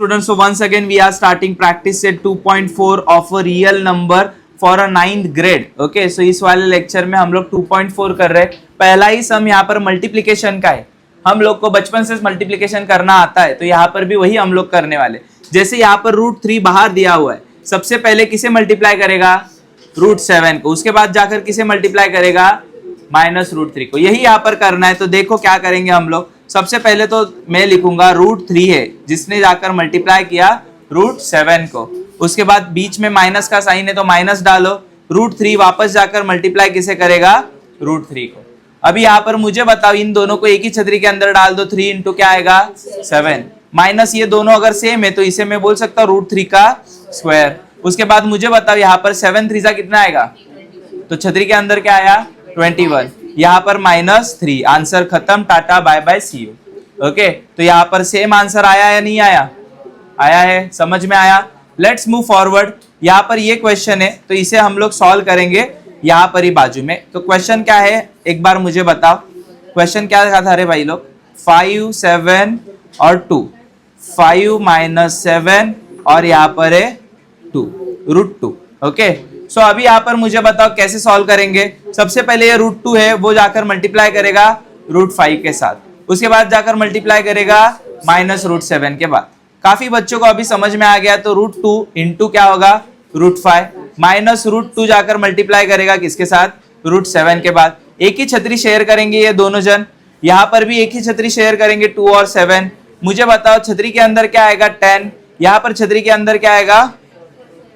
Students, so once again we are starting practice set 2.4 of a real number for a 9th grade. Okay, so इस वाले lecture में हम लोग 2.4 कर रहे हैं। पहला ही सम यहाँ पर मल्टीप्लिकेशन का है। हम लोग को बचपन से मल्टीप्लिकेशन करना आता है, तो यहाँ पर भी वही हम लोग करने वाले। जैसे यहाँ पर √3 बाहर दिया हुआ है, सबसे पहले किसे मल्टीप्लाई करेगा? √7 को। उसके बाद जाकर किसे मल्टीप्लाई करेगा? -√3 को। यही यहाँ पर करना है। तो देखो क्या करेंगे हम लोग। सबसे पहले तो मैं लिखूंगा √3 है जिसने जाकर मल्टीप्लाई किया √7 को। उसके बाद बीच में माइनस का साइन है तो माइनस डालो। √3 वापस जाकर मल्टीप्लाई किसे करेगा? √3 को। अभी यहाँ पर मुझे बताओ, इन दोनों को एक ही छतरी के अंदर डाल दो। 3 इंटू क्या आएगा? 7 माइनस ये दोनों अगर सेम है तो इसे मैं बोल सकता हूँ √3 का स्क्वायर। उसके बाद मुझे बताओ यहाँ पर 7 3 कितना आएगा? तो छतरी के अंदर क्या आया? 21। यहाँ पर -3। आंसर खत्म, tata bye bye see you. Okay, तो यहाँ पर सेम आंसर आया या नहीं आया? आया है, समझ में आया। Let's move forward. यहाँ पर ये क्वेश्चन है तो इसे हम लोग सॉल्व करेंगे यहाँ पर ही बाजू में। तो क्वेश्चन क्या है एक बार मुझे बताओ। क्वेश्चन क्या था अरे भाई लोग? 5 7 और 2। 5 - 7 और यहाँ पर है 2 √2। ओके, सो अभी यहाँ पर मुझे बताओ कैसे सॉल्व करेंगे। सबसे पहले ये √2 है वो जाकर मल्टीप्लाई करेगा √5 के साथ। उसके बाद जाकर मल्टीप्लाई करेगा -√7 के बाद। काफी बच्चों को अभी समझ में आ गया। तो √2 इंटू क्या होगा? √5 -√2 जाकर मल्टीप्लाई करेगा किसके साथ? √7 के बाद। एक ही छतरी शेयर करेंगे ये दोनों जन। यहाँ पर भी एक ही छतरी शेयर करेंगे 2 और 7। मुझे बताओ छतरी के अंदर क्या आएगा? 10। यहाँ पर छतरी के अंदर क्या आएगा?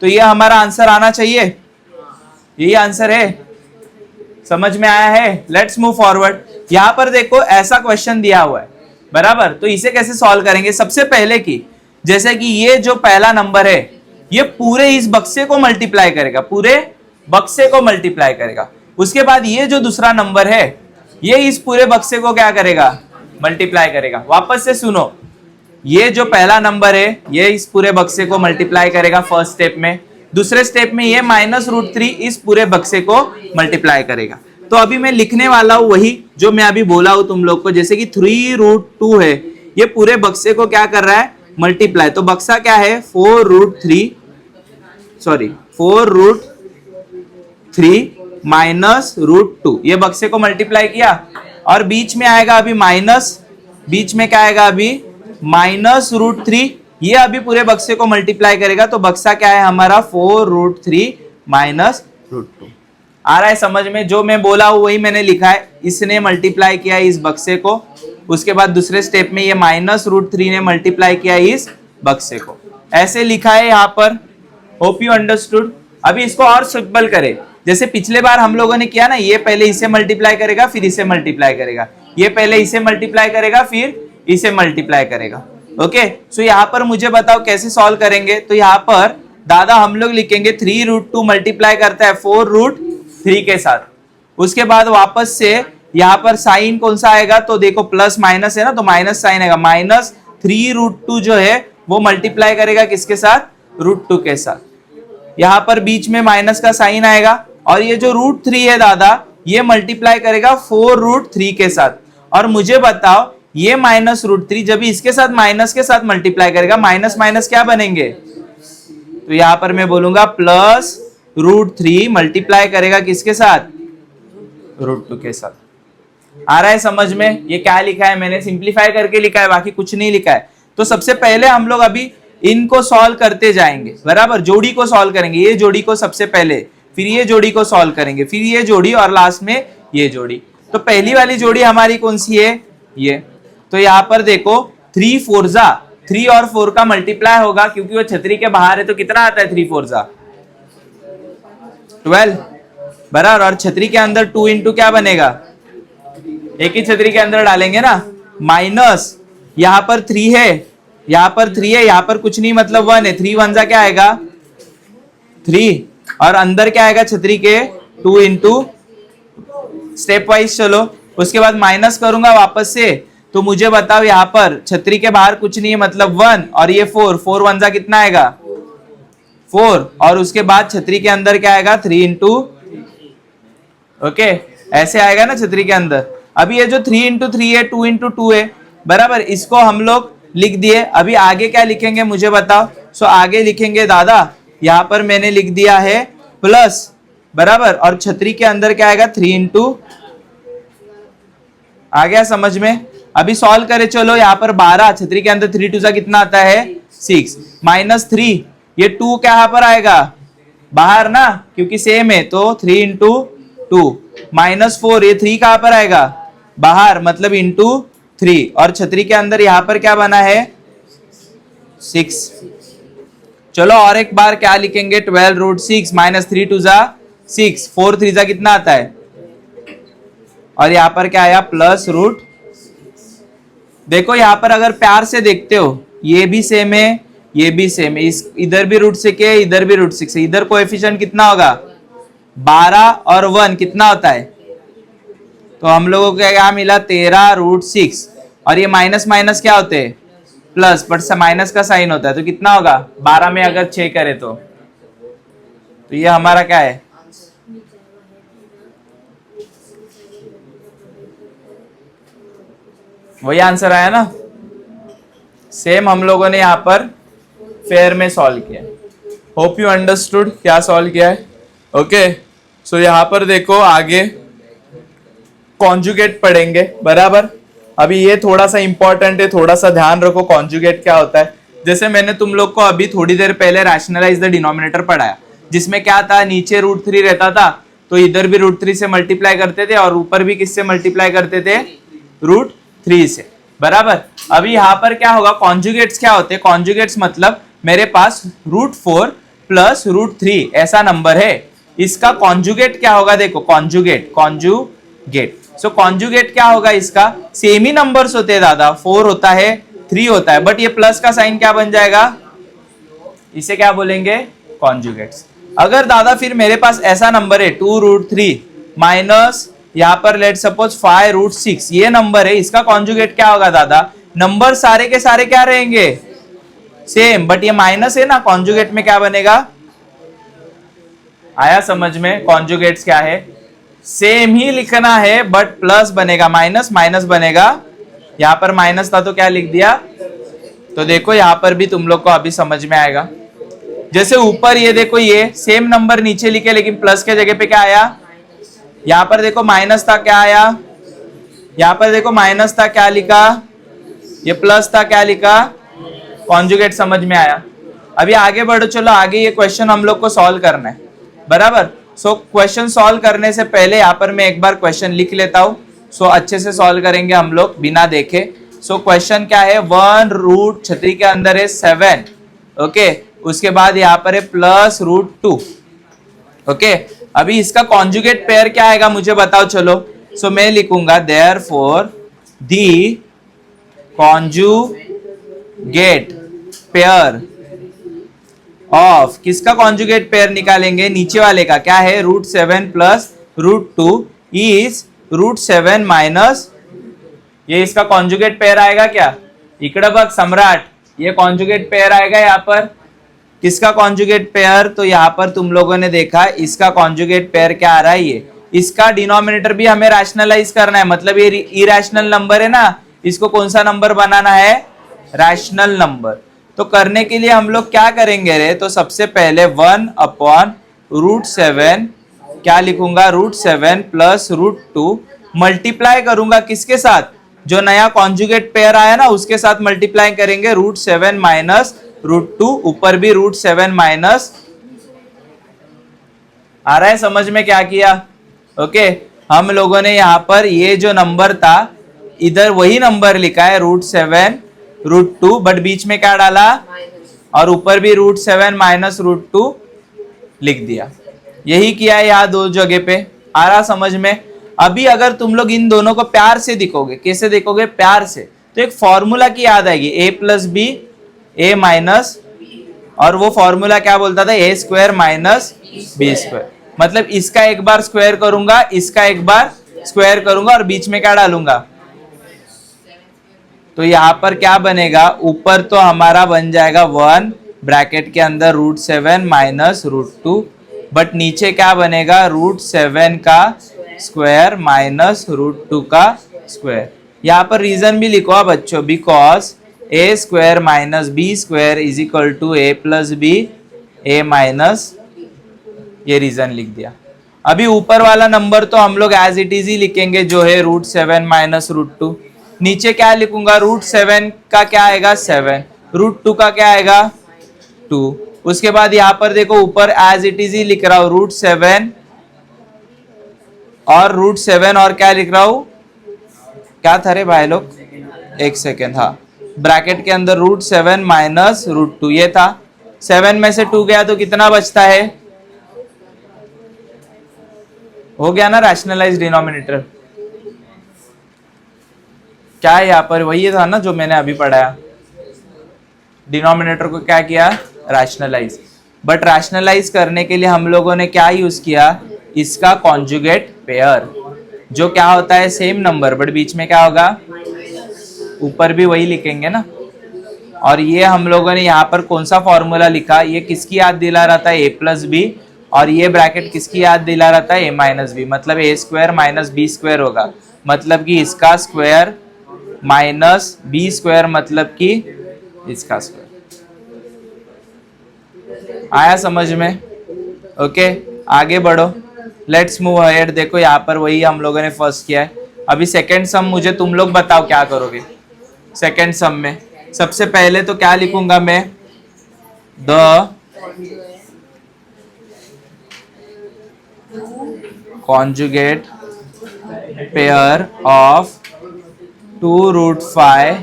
तो ये हमारा आंसर आना चाहिए। यही आंसर है, समझ में आया है। Let's move forward. यहाँ पर देखो ऐसा क्वेश्चन दिया हुआ है बराबर, तो इसे कैसे सॉल्व करेंगे? सबसे पहले की जैसे कि ये जो पहला नंबर है ये पूरे इस बक्से को मल्टीप्लाई करेगा, पूरे बक्से को मल्टीप्लाई करेगा। उसके बाद ये जो दूसरा नंबर है ये इस पूरे बक्से को क्या करेगा? मल्टीप्लाई करेगा। वापस से सुनो, ये जो पहला नंबर है ये इस पूरे बक्से को मल्टीप्लाई करेगा फर्स्ट स्टेप में। दूसरे स्टेप में ये -√3 इस पूरे बक्से को मल्टीप्लाई करेगा। तो अभी मैं लिखने वाला हूं वही जो मैं अभी बोला हूं तुम लोग को। जैसे कि 3√2 है, ये पूरे बक्से को क्या कर रहा है? मल्टीप्लाई। तो बक्सा क्या है? 4√3 -√2। ये बक्से को मल्टीप्लाई किया और बीच में आएगा अभी माइनस। बीच में क्या आएगा अभी? -√3। ये अभी पूरे बक्से को मल्टीप्लाई करेगा। तो बक्सा क्या है हमारा? 4√3 -√2। आ रहा है समझ में? जो मैं बोला हूं वही मैंने लिखा है। इसने मल्टीप्लाई किया इस बक्से को। उसके बाद दूसरे स्टेप में ये -√3 ने मल्टीप्लाई किया इस बक्से को। ऐसे लिखा है यहाँ पर। Hope you understood. अभी इसको और सिंपल करे। जैसे पिछले बार हम लोगों ने किया ना, ये पहले इसे मल्टीप्लाई करेगा फिर इसे मल्टीप्लाई करेगा, ये पहले इसे मल्टीप्लाई करेगा फिर इसे मल्टीप्लाई करेगा। ओके, सो यहाँ पर मुझे बताओ कैसे सॉल्व करेंगे। तो यहाँ पर दादा हम लोग लिखेंगे 3√2 मल्टीप्लाई करता है 4√3 के साथ। उसके बाद वापस से यहाँ पर साइन कौन सा आएगा? तो देखो प्लस माइनस है ना, तो माइनस साइन आएगा। -3√2 जो है वो मल्टीप्लाई करेगा किसके साथ? √2 के साथ। यहाँ पर बीच में माइनस का साइन आएगा और ये जो √3 है दादा ये मल्टीप्लाई करेगा 4√3 के साथ। और मुझे बताओ ये -√3 जब इसके साथ माइनस के साथ मल्टीप्लाई करेगा, माइनस माइनस क्या बनेंगे? तो यहां पर मैं बोलूंगा +√3 मल्टीप्लाई करेगा किसके साथ? √2 के साथ। आ रहा है समझ में? ये क्या लिखा है मैंने? सिंप्लीफाई करके लिखा है, बाकी कुछ नहीं लिखा है। तो सबसे पहले हम लोग अभी इनको सॉल्व करते जाएंगे बराबर। जोड़ी को सॉल्व करेंगे, ये जोड़ी को सबसे पहले, फिर ये जोड़ी को सॉल्व करेंगे, फिर ये जोड़ी और लास्ट में ये जोड़ी। तो पहली वाली जोड़ी हमारी कौन सी है? ये। तो यहाँ पर देखो 3 4 3 और 4 का मल्टीप्लाई होगा क्योंकि वो छतरी के बाहर है। तो कितना आता है 3 4 12 बराबर। और छतरी के अंदर 2 इंटू क्या बनेगा? एक ही छतरी के अंदर डालेंगे ना। माइनस यहाँ पर 3 है, यहाँ पर 3 है, यहाँ पर कुछ नहीं मतलब 1 है। 3 1 क्या आएगा? 3 और अंदर क्या आएगा छतरी के? 2 इंटू। स्टेप वाइज चलो। उसके बाद माइनस करूंगा वापस से। तो मुझे बताओ यहाँ पर छतरी के बाहर कुछ नहीं है मतलब 1 और ये 4 1 कितना आएगा? 4 और उसके बाद छतरी के अंदर क्या आएगा? 3 इंटू। ओके, ऐसे आएगा ना छतरी के अंदर। अभी ये जो 3 इंटू 3 है 2 इंटू 2 है बराबर। इसको हम लोग लिख दिए। अभी आगे क्या लिखेंगे मुझे बताओ। सो आगे लिखेंगे दादा, यहाँ पर मैंने लिख दिया है प्लस, बराबर, और छतरी के अंदर क्या आएगा 3 इंटू, आ गया समझ में। अभी सॉल्व करे चलो, यहाँ पर 12, छतरी के अंदर 3 टू सा कितना आता है 6, माइनस 3, ये 2 क्या यहाँ पर आएगा बाहर ना, क्योंकि सेम है, तो 3 इंटू 2, माइनस 4, ये 3 कहां पर आएगा बाहर, मतलब इंटू 3, और छतरी के अंदर यहां पर क्या बना है 6। चलो और एक बार क्या लिखेंगे, 12 रूट 6 माइनस 3 टू जा 6, 4 3 जा कितना आता है, और यहां पर क्या आया प्लस रूट। देखो यहां पर अगर प्यार से देखते हो, ये भी सेम है, ये भी सेम है, इस इधर भी रूट 6 है, इधर भी रूट 6 है, इधर कोएफिशिएंट कितना होगा 12 और 1 कितना होता है, तो हम लोगों को क्या मिला 13 रूट 6, और ये माइनस माइनस क्या होते हैं प्लस, बट माइनस का साइन होता है, तो कितना होगा 12 में अगर 6 करे तो ये हमारा क्या है, वही आंसर आया ना। सेम हम लोगों ने यहाँ पर फेयर में सॉल्व किया। होप यू अंडरस्टूड क्या सॉल्व किया है। ओके, सो यहाँ पर देखो आगे कॉन्जुगेट पढ़ेंगे, बराबर। अभी ये थोड़ा सा इंपॉर्टेंट है, थोड़ा सा ध्यान रखो कॉन्जुगेट क्या होता है। जैसे मैंने तुम लोग को अभी थोड़ी देर पहले रैशनलाइज द डिनोमिनेटर पढ़ाया, जिसमें क्या था, नीचे रूट 3 रहता था तो इधर भी रूट 3 से मल्टीप्लाई करते थे, और ऊपर भी किससे मल्टीप्लाई करते थे रूट 3 से, बराबर। अभी यहाँ पर क्या होगा, कॉन्जुगेट्स क्या होते हैं, कॉन्जुगेट्स मतलब मेरे पास रूट 4 प्लस रूट 3 ऐसा नंबर है, इसका कॉन्जुगेट क्या होगा, देखो कॉन्जुगेट, कॉन्जुगेट, सो कॉन्जुगेट क्या होगा, इसका सेम ही नंबर्स होते हैं दादा, 4 होता है 3 होता है, बट ये प्लस का साइन क्या बन जाएगा, इसे क्या बोलेंगे कॉन्जुगेट्स। अगर दादा फिर मेरे पास ऐसा नंबर है 2 रूट 3 माइनस यहाँ पर लेट सपोज 5 रूट 6, ये नंबर है, इसका कॉन्जुगेट क्या होगा दादा, नंबर सारे के सारे क्या रहेंगे सेम, बट ये माइनस है ना, कॉन्जुगेट में क्या बनेगा, आया समझ में, कॉन्जुगेट्स क्या है, सेम ही लिखना है बट प्लस बनेगा, माइनस माइनस बनेगा, यहां पर माइनस था तो क्या लिख दिया, तो देखो यहां पर भी तुम लोग को अभी समझ में आएगा। जैसे ऊपर ये देखो, ये सेम नंबर नीचे लिखे लेकिन प्लस के जगह पे क्या आया, यहां पर देखो माइनस था क्या आया, यहां पर देखो माइनस था क्या लिखा, ये प्लस था क्या लिखा, कॉन्जुगेट समझ में आया। अभी आगे बढ़ो, चलो आगे ये क्वेश्चन हम लोग को सॉल्व करना है, बराबर। सो क्वेश्चन सॉल्व करने से पहले यहाँ पर मैं एक बार क्वेश्चन लिख लेता हूँ, सो अच्छे से सॉल्व करेंगे हम लोग बिना देखे। सो क्वेश्चन क्या है, 1 रूट छतरी के अंदर है 7, ओके, उसके बाद यहाँ पर है प्लस रूट 2, ओके। अभी इसका कॉन्जुगेट पेयर क्या आएगा मुझे बताओ चलो। सो मैं लिखूंगा therefore the conjugate pair of, किसका कॉन्जुगेट पेयर निकालेंगे, नीचे वाले का, क्या है root 7 plus root 2 is root 7 minus, ये इसका कॉन्जुगेट पेयर आएगा क्या, इकड़ बग सम्राट, ये कॉन्जुगेट पेयर आएगा यहाँ पर, किसका कॉन्जुगेट पेयर, तो यहाँ पर तुम लोगों ने देखा इसका कॉन्जुगेट पेयर क्या आ रहा है, ये इसका डिनोमिनेटर भी हमें रैशनलाइज करना है, मतलब ये इरैशनल नंबर है ना, इसको कौन सा नंबर बनाना है, रैशनल नंबर। तो करने के लिए हम लोग क्या करेंगे रे, तो सबसे पहले 1 अपॉन रूट 7 क्या लिखूंगा, रूट 7 प्लस रूट 2 मल्टीप्लाई करूंगा किसके साथ, जो नया कॉन्जुगेट पेयर आया ना उसके साथ मल्टीप्लाई करेंगे, रूट 7 माइनस रूट 2, ऊपर भी रूट 7 माइनस, आ रहा है समझ में क्या किया, ओके। हम लोगों ने यहाँ पर ये जो नंबर था इधर वही नंबर लिखा है रूट 7 रूट 2, बट बीच में क्या डाला, और ऊपर भी रूट 7 माइनस रूट 2 लिख दिया, यही किया है यहाँ दो जगह पे, आ रहा समझ में। अभी अगर तुम लोग इन दोनों को प्यार से देखोगे, कैसे देखोगे, प्यार से, तो एक फॉर्मूला की याद आएगी, a plus B A minus, और वो फॉर्मूला क्या बोलता था, A square minus B square, मतलब इसका एक बार स्क्वायर करूंगा, इसका एक बार स्क्वायर करूंगा, और बीच में क्या डालूंगा, तो यहाँ पर क्या बनेगा, ऊपर तो हमारा बन जाएगा 1 ब्रैकेट के अंदर रूट 7 माइनस रूट 2, बट नीचे क्या बनेगा, रूट 7 का स्क्वायर माइनस रूट 2 का स्क्वायर। यहाँ पर रीजन भी लिखो बच्चों, because A square minus B square is equal to A plus B A minus, ये रीजन लिख दिया। अभी ऊपर वाला नंबर तो हम लोग एज इट इज ही लिखेंगे जो है √7 माइनस √2। नीचे क्या लिखूंगा, √7 का क्या आएगा 7, √2 का क्या आएगा 2। उसके बाद यहाँ पर देखो ऊपर एज इट इज ही लिख रहा हूं √7 और क्या लिख रहा हूं, क्या था रे भाई लोग, एक सेकेंड, हाँ, ब्रैकेट के अंदर √7 माइनस √2 ये था। 7 में से 2 गया तो कितना बचता है, हो गया ना रैशनलाइज डिनोमिनेटर। क्या है यहाँ पर, वही था ना जो मैंने अभी पढ़ाया, डिनोमिनेटर को क्या किया, रैशनलाइज। बट रैशनलाइज करने के लिए हम लोगों ने क्या यूज किया, इसका कॉन्जुगेट पेयर, जो क्या होता है सेम नंबर बट बीच में क्या होगा, ऊपर भी वही लिखेंगे ना। और ये हम लोगों ने यहाँ पर कौन सा फॉर्मूला लिखा, ये किसकी याद दिला रहा था, a प्लस बी, और ये ब्रैकेट किसकी याद दिला रहा था, a माइनस बी, मतलब a square minus B square होगा, मतलब कि इसका स्क्वायर माइनस बी स्क्वायर, मतलब कि इसका स्क्वायर। आया समझ में, ओके आगे बढ़ो, लेट्स मूव अहेड। देखो यहाँ पर वही हम लोगों ने फर्स्ट किया है। अभी सेकेंड सम मुझे तुम लोग बताओ क्या करोगे। सेकेंड सम में सबसे पहले तो क्या लिखूंगा मैं, the conjugate pair of 2√5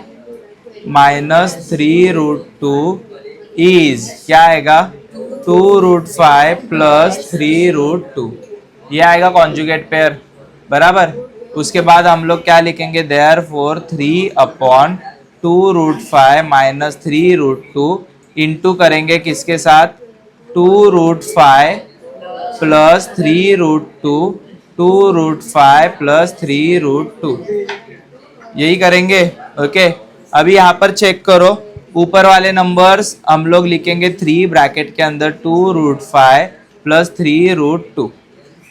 minus 3√2 is, क्या आएगा 2√5 प्लस 3√2, ये आएगा कॉन्जुगेट पेयर, बराबर। उसके बाद हम लोग क्या लिखेंगे, देयरफॉर 3/2√5 माइनस 3√2 इंटू करेंगे किसके साथ, 2√5 प्लस 3√2, 2√5 प्लस 3√2, यही करेंगे, ओके। अभी यहाँ पर चेक करो, ऊपर वाले नंबर्स हम लोग लिखेंगे 3 ब्रैकेट के अंदर 2√5 प्लस 3√2।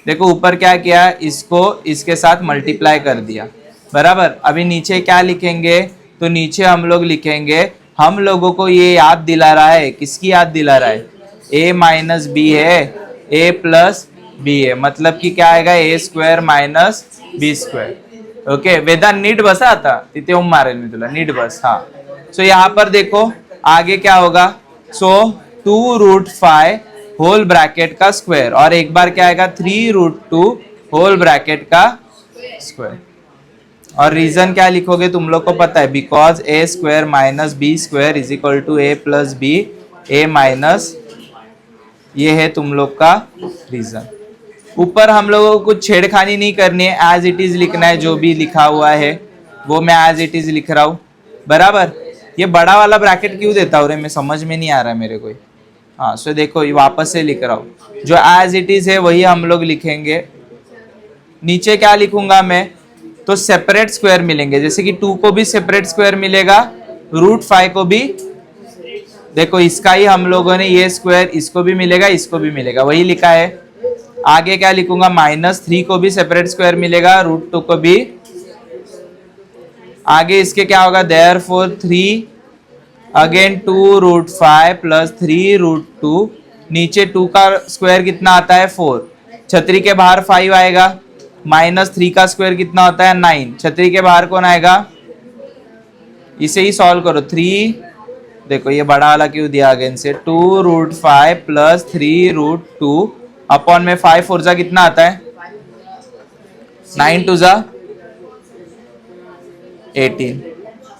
देखो ऊपर क्या किया, इसको इसके साथ मल्टीप्लाई कर दिया, बराबर। अभी नीचे क्या लिखेंगे, तो नीचे हम लोग लिखेंगे, हम लोगों को ये याद दिला रहा है, किसकी याद दिला रहा है, a माइनस बी है, a प्लस बी है, मतलब कि क्या आएगा a square minus B square, okay. वेदा नीट बसा आता तिथे ओम मारेल मी तुला, नीट बस, हाँ। सो यहाँ पर देखो आगे क्या होगा, सो 2√5 होल ब्रैकेट का स्क्वायर, और एक बार क्या आएगा 3√2 होल ब्रैकेट का स्क्वायर। और रीजन क्या लिखोगे तुम लोग को पता है, because a square minus B square is equal to a plus b a minus, ये है तुम लोग का रीजन। ऊपर हम लोगों को कुछ छेड़खानी नहीं करनी है, एज इट इज लिखना है, जो भी लिखा हुआ है वो मैं एज इट इज लिख रहा हूँ, बराबर। ये बड़ा वाला ब्रैकेट क्यों देता हूँ रे, मैं समझ में नहीं आ रहा है मेरे को, हाँ। सो देखो ये वापस से लिख रहा हूँ, जो एज इट इज है वही हम लोग लिखेंगे। नीचे क्या लिखूंगा मैं, तो सेपरेट स्क्वायर मिलेंगे, जैसे कि 2 को भी सेपरेट स्क्वायर मिलेगा, √5 को भी, देखो इसका ही हम लोगों ने ये स्क्वायर, इसको भी मिलेगा, इसको भी मिलेगा, वही लिखा है। आगे क्या लिखूंगा, -3 को भी सेपरेट स्क्वायर मिलेगा, √2 को भी। आगे इसके क्या होगा, देयरफॉर 3 अगेन 2√5 प्लस 3√2, नीचे 2 का स्क्वायर कितना आता है 4, छतरी के बाहर 5 आएगा, -3 का स्क्वायर कितना होता है 9, छतरी के बाहर कौन आएगा, इसे ही सॉल्व करो। 3, देखो ये बड़ा वाला क्यों दिया अगेन से, 2√5 प्लस 3√2 अपॉन में 5 4 जा कितना आता है, 9 2 जा 18।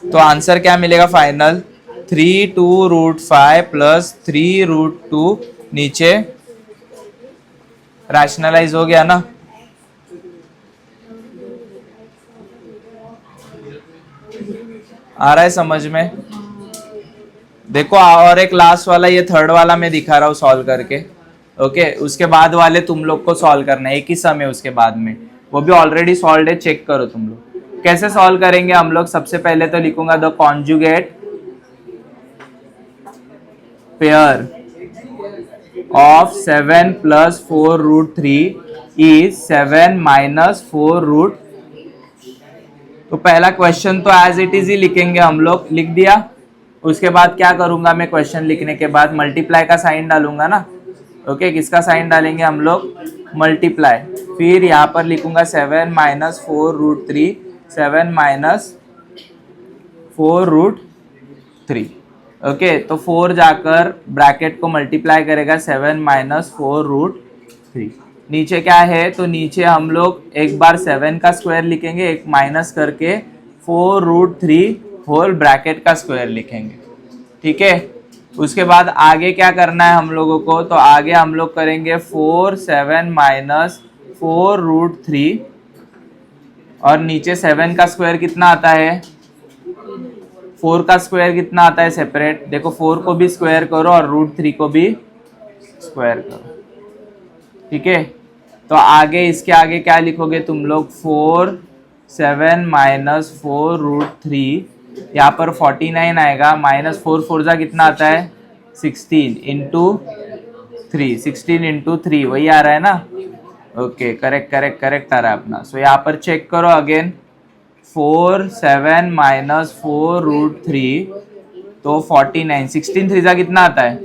तो आंसर क्या मिलेगा फाइनल, 3/2√5 प्लस 3√2, नीचे रैशनलाइज हो गया ना। आ रहा है समझ में, देखो। और एक लास्ट वाला, ये थर्ड वाला मैं दिखा रहा हूँ सॉल्व करके, ओके। उसके बाद वाले तुम लोग को सॉल्व करना है, एक ही समय उसके बाद में, वो भी ऑलरेडी सॉल्व है, चेक करो तुम लोग। कैसे सॉल्व करेंगे हम लोग, सबसे पहले तो लिखूंगा the conjugate pair of 7 plus 4√3 is 7 minus 4√, तो पहला क्वेश्चन तो एज इट इज ही लिखेंगे हम लोग, लिख दिया। उसके बाद क्या करूंगा मैं, क्वेश्चन लिखने के बाद मल्टीप्लाई का साइन डालूंगा ना। ओके, किसका साइन डालेंगे हम लोग, मल्टीप्लाई। फिर यहाँ पर लिखूंगा 7 माइनस 4√3, 7 माइनस 4√3। ओके, तो 4 जाकर ब्रैकेट को मल्टीप्लाई करेगा 7 माइनस 4√3। नीचे क्या है, तो नीचे हम लोग एक बार 7 का स्क्वायर लिखेंगे, एक माइनस करके 4√3 होल ब्रैकेट का स्क्वायर लिखेंगे। ठीक है, उसके बाद आगे क्या करना है हम लोगों को, तो आगे हम लोग करेंगे 4 7 माइनस 4√3 और नीचे 7 का स्क्वायर कितना आता है, 4 का स्क्वायर कितना आता है सेपरेट, देखो 4 को भी स्क्वायर करो और √3 को भी स्क्वायर करो। ठीक है, तो आगे इसके आगे क्या लिखोगे तुम लोग, 4 7 माइनस 4√3, यहाँ पर 49 आएगा, माइनस 4 4 जा कितना आता है 16 इंटू 3, 16 इंटू 3 वही आ रहा है ना। ओके, करेक्ट करेक्ट करेक्ट आ रहा है अपना। सो यहाँ पर चेक करो अगेन, 4 7 माइनस 4√3 तो 49, 16 3 जा कितना आता है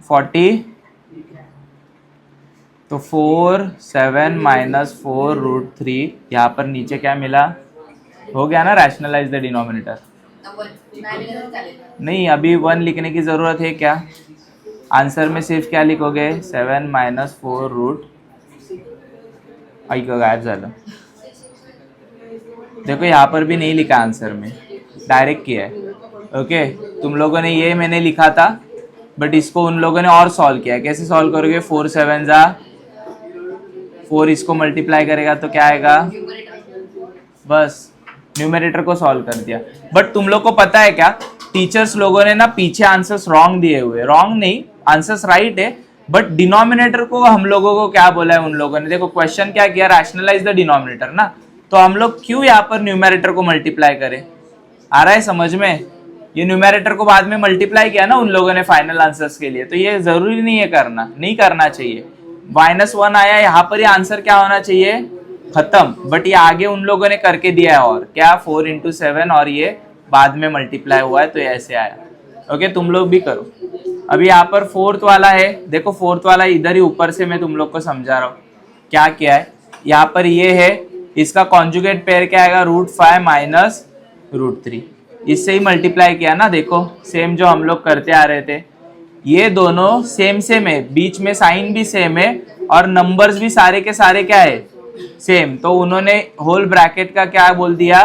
40, तो 4 7 माइनस 4√3, यहाँ पर नीचे क्या मिला, हो गया ना, रैशनलाइज द डिनोमिनेटर। नहीं, अभी 1 लिखने की जरूरत है क्या, आंसर में सिर्फ क्या लिखोगे, 7 माइनस 4√, गायब झालं। देखो यहाँ पर भी नहीं लिखा आंसर में, डायरेक्ट किया है। ओके, तुम लोगों ने ये मैंने लिखा था, बट इसको उन लोगों ने और सॉल्व किया है। कैसे सॉल्व करोगे, 4 7 जा 4, इसको मल्टीप्लाई करेगा तो क्या आएगा, बस न्यूमरेटर को सॉल्व कर दिया। बट तुम लोग को पता है क्या, टीचर्स लोगों ने ना पीछे आंसर्स रॉन्ग दिए हुए, रॉन्ग नहीं, आंसर्स राइट है, बट डिनोमिनेटर को हम लोगों को क्या बोला है उन लोगों ने, देखो क्वेश्चन क्या किया, रैशनलाइज द डिनोमिनेटर ना, तो हम लोग क्यों यहाँ पर न्यूमरेटर को मल्टीप्लाई करें, आ रहा है समझ में, ये न्यूमरेटर को बाद में मल्टीप्लाई किया ना उन लोगों ने फाइनल आंसर्स के लिए, तो ये जरूरी नहीं है करना, नहीं करना चाहिए। -1 आया, यहाँ पर ये आंसर क्या होना चाहिए, खत्म, बट ये आगे उन लोगों ने करके दिया है, और क्या 4 इंटू 7 और ये बाद में मल्टीप्लाई हुआ है, तो ये ऐसे आया। ओके, तुम लोग भी करो। अभी यहाँ पर 4th वाला है, देखो 4th वाला इधर ही ऊपर से मैं तुम लोग को समझा रहा हूँ क्या किया है। यहाँ पर ये है, इसका कॉन्जुगेट पेयर क्या आएगा, √5 माइनस √3, इससे ही मल्टीप्लाई किया ना, देखो सेम जो हम लोग करते आ रहे थे, ये दोनों सेम सेम है, बीच में साइन भी सेम है और नंबर्स भी सारे के सारे क्या है, सेम, तो उन्होंने होल ब्रैकेट का क्या बोल दिया,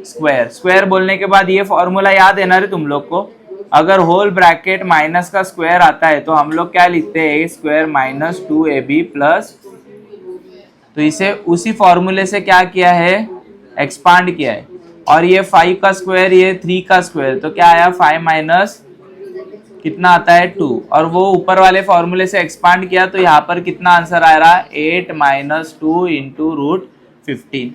स्क्वायर। स्क्वायर बोलने के बाद ये फॉर्मूला याद है ना रे तुम लोग को, अगर होल ब्रैकेट माइनस का स्क्वायर आता है तो हम लोग क्या लिखते हैं, a² माइनस 2ab प्लस, तो इसे उसी फॉर्मूले से क्या किया है, एक्सपांड किया है। और ये 5 का स्क्वायर, ये 3 का स्क्वायर, तो क्या आया 5 माइनस कितना आता है 2, और वो ऊपर वाले फॉर्मूले से एक्सपांड किया, तो यहाँ पर कितना आंसर आ रहा है 8 माइनस 2 इंटू √15।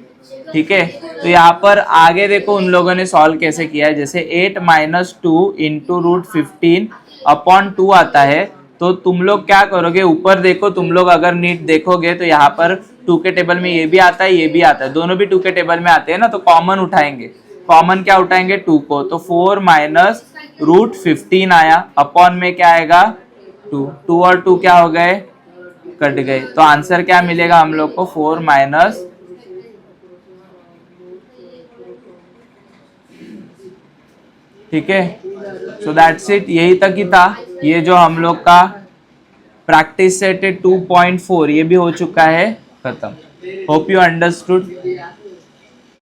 ठीक है, तो यहाँ पर आगे देखो उन लोगों ने सॉल्व कैसे किया है, जैसे 8 माइनस 2 इंटू √15 अपॉन 2 आता है, तो तुम लोग क्या करोगे, ऊपर देखो तुम लोग अगर नीट देखोगे तो यहाँ पर 2 के टेबल में ये भी आता है, ये भी आता है, दोनों भी 2 के टेबल में आते हैं ना, तो कॉमन उठाएंगे, कॉमन क्या उठाएंगे 2 को, तो 4 माइनस √15 आया, अपॉन में क्या आएगा 2, 2 और 2 क्या हो गए, कट गए, तो आंसर क्या मिलेगा हम लोग को 4 माइनस, ठीक है। सो दैट्स इट, यही तक ही था, ये जो हम लोग का प्रैक्टिस सेट 2.4 ये भी हो चुका है खत्म। Hope you understood.